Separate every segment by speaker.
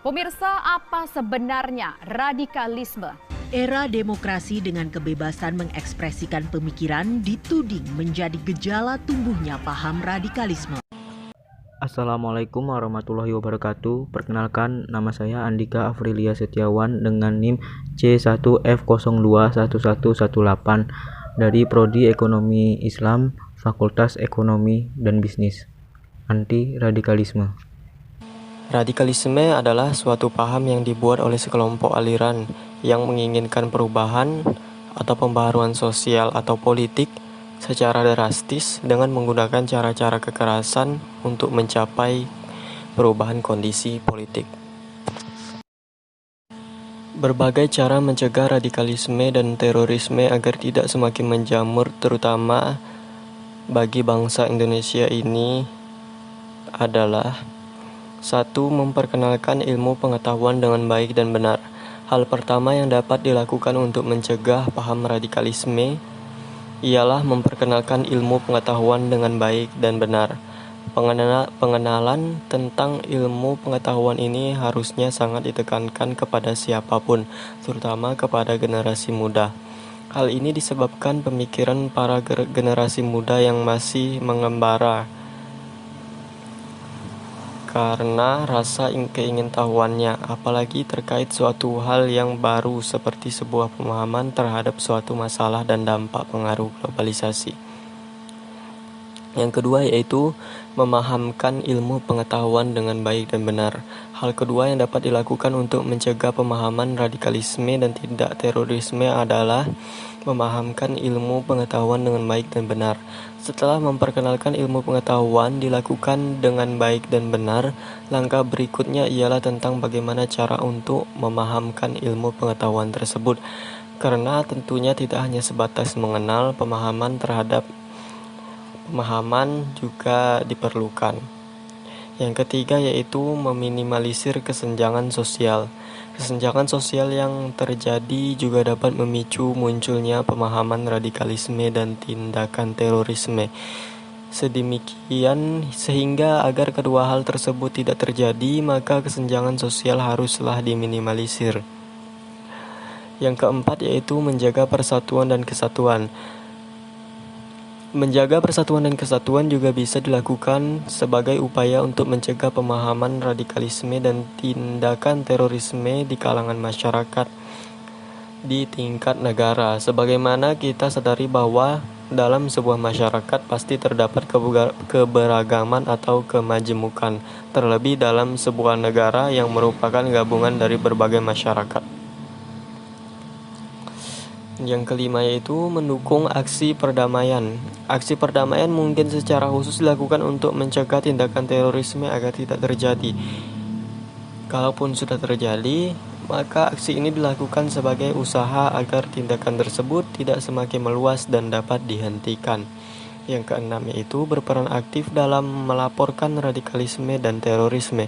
Speaker 1: Pemirsa, apa sebenarnya radikalisme?
Speaker 2: Era demokrasi dengan kebebasan mengekspresikan pemikiran dituding menjadi gejala tumbuhnya paham radikalisme.
Speaker 3: Assalamualaikum warahmatullahi wabarakatuh. Perkenalkan, nama saya Andika Afrilia Setiawan dengan NIM C1F021118 dari Prodi Ekonomi Islam, Fakultas Ekonomi dan Bisnis. Anti radikalisme.
Speaker 4: Radikalisme adalah suatu paham yang dibuat oleh sekelompok aliran yang menginginkan perubahan atau pembaharuan sosial atau politik secara drastis dengan menggunakan cara-cara kekerasan untuk mencapai perubahan kondisi politik. Berbagai cara mencegah radikalisme dan terorisme agar tidak semakin menjamur, terutama bagi bangsa Indonesia ini adalah: 1. Memperkenalkan ilmu pengetahuan dengan baik dan benar. Hal pertama yang dapat dilakukan untuk mencegah paham radikalisme ialah memperkenalkan ilmu pengetahuan dengan baik dan benar. Pengenalan tentang ilmu pengetahuan ini harusnya sangat ditekankan kepada siapapun, terutama kepada generasi muda. Hal ini disebabkan pemikiran para generasi muda yang masih mengembara karena rasa keingintahuannya, apalagi terkait suatu hal yang baru seperti sebuah pemahaman terhadap suatu masalah dan dampak pengaruh globalisasi. Yang kedua yaitu memahamkan ilmu pengetahuan dengan baik dan benar. Hal kedua yang dapat dilakukan untuk mencegah pemahaman radikalisme dan tindak terorisme adalah memahamkan ilmu pengetahuan dengan baik dan benar. Setelah memperkenalkan ilmu pengetahuan dilakukan dengan baik dan benar, langkah berikutnya ialah tentang bagaimana cara untuk memahamkan ilmu pengetahuan tersebut. Karena tentunya tidak hanya sebatas mengenal, pemahaman terhadap pemahaman juga diperlukan. Yang ketiga yaitu meminimalisir kesenjangan sosial. Kesenjangan sosial yang terjadi juga dapat memicu munculnya pemahaman radikalisme dan tindakan terorisme. Sedemikian sehingga agar kedua hal tersebut tidak terjadi, maka kesenjangan sosial haruslah diminimalisir. Yang keempat yaitu menjaga persatuan dan kesatuan. Menjaga persatuan dan kesatuan juga bisa dilakukan sebagai upaya untuk mencegah pemahaman radikalisme dan tindakan terorisme di kalangan masyarakat di tingkat negara. Sebagaimana kita sadari bahwa dalam sebuah masyarakat pasti terdapat keberagaman atau kemajemukan, terlebih dalam sebuah negara yang merupakan gabungan dari berbagai masyarakat. Yang kelima yaitu mendukung aksi perdamaian. Aksi perdamaian mungkin secara khusus dilakukan untuk mencegah tindakan terorisme agar tidak terjadi. Kalaupun sudah terjadi, maka aksi ini dilakukan sebagai usaha agar tindakan tersebut tidak semakin meluas dan dapat dihentikan. Yang keenam yaitu berperan aktif dalam melaporkan radikalisme dan terorisme.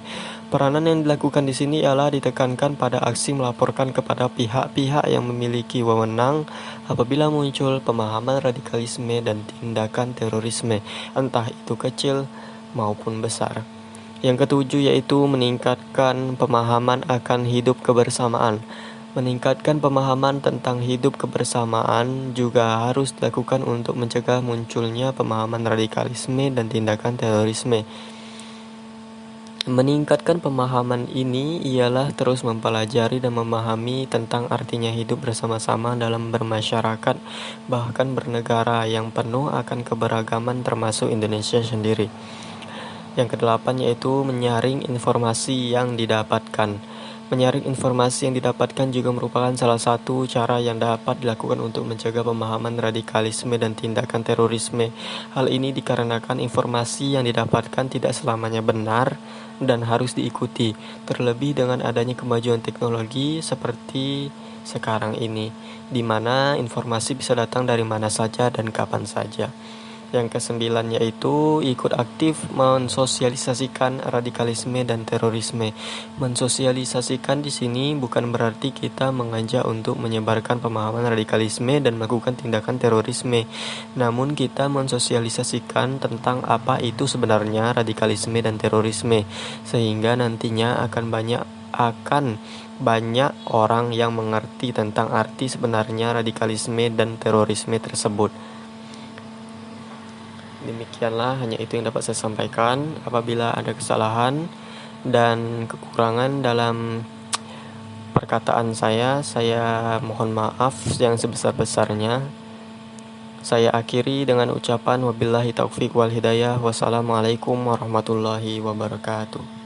Speaker 4: Peranan yang dilakukan di sini ialah ditekankan pada aksi melaporkan kepada pihak-pihak yang memiliki wewenang apabila muncul pemahaman radikalisme dan tindakan terorisme, entah itu kecil maupun besar. Yang ketujuh yaitu meningkatkan pemahaman akan hidup kebersamaan. Meningkatkan pemahaman tentang hidup kebersamaan juga harus dilakukan untuk mencegah munculnya pemahaman radikalisme dan tindakan terorisme. Meningkatkan pemahaman ini ialah terus mempelajari dan memahami tentang artinya hidup bersama-sama dalam bermasyarakat, bahkan bernegara yang penuh akan keberagaman termasuk Indonesia sendiri. Yang kedelapan yaitu menyaring informasi yang didapatkan. Menyaring informasi yang didapatkan juga merupakan salah satu cara yang dapat dilakukan untuk mencegah pemahaman radikalisme dan tindakan terorisme. Hal ini dikarenakan informasi yang didapatkan tidak selamanya benar dan harus diikuti, terlebih dengan adanya kemajuan teknologi seperti sekarang ini, di mana informasi bisa datang dari mana saja dan kapan saja. Yang kesembilan yaitu ikut aktif mensosialisasikan radikalisme dan terorisme. Mensosialisasikan di sini bukan berarti kita mengajak untuk menyebarkan pemahaman radikalisme dan melakukan tindakan terorisme. Namun kita mensosialisasikan tentang apa itu sebenarnya radikalisme dan terorisme, sehingga nantinya akan banyak akan banyak orang yang mengerti tentang arti sebenarnya radikalisme dan terorisme tersebut. Demikianlah, hanya itu yang dapat saya sampaikan. Apabila ada kesalahan dan kekurangan dalam perkataan saya mohon maaf yang sebesar-besarnya. Saya akhiri dengan ucapan wabillahi taufik wal hidayah. Wassalamualaikum warahmatullahi wabarakatuh.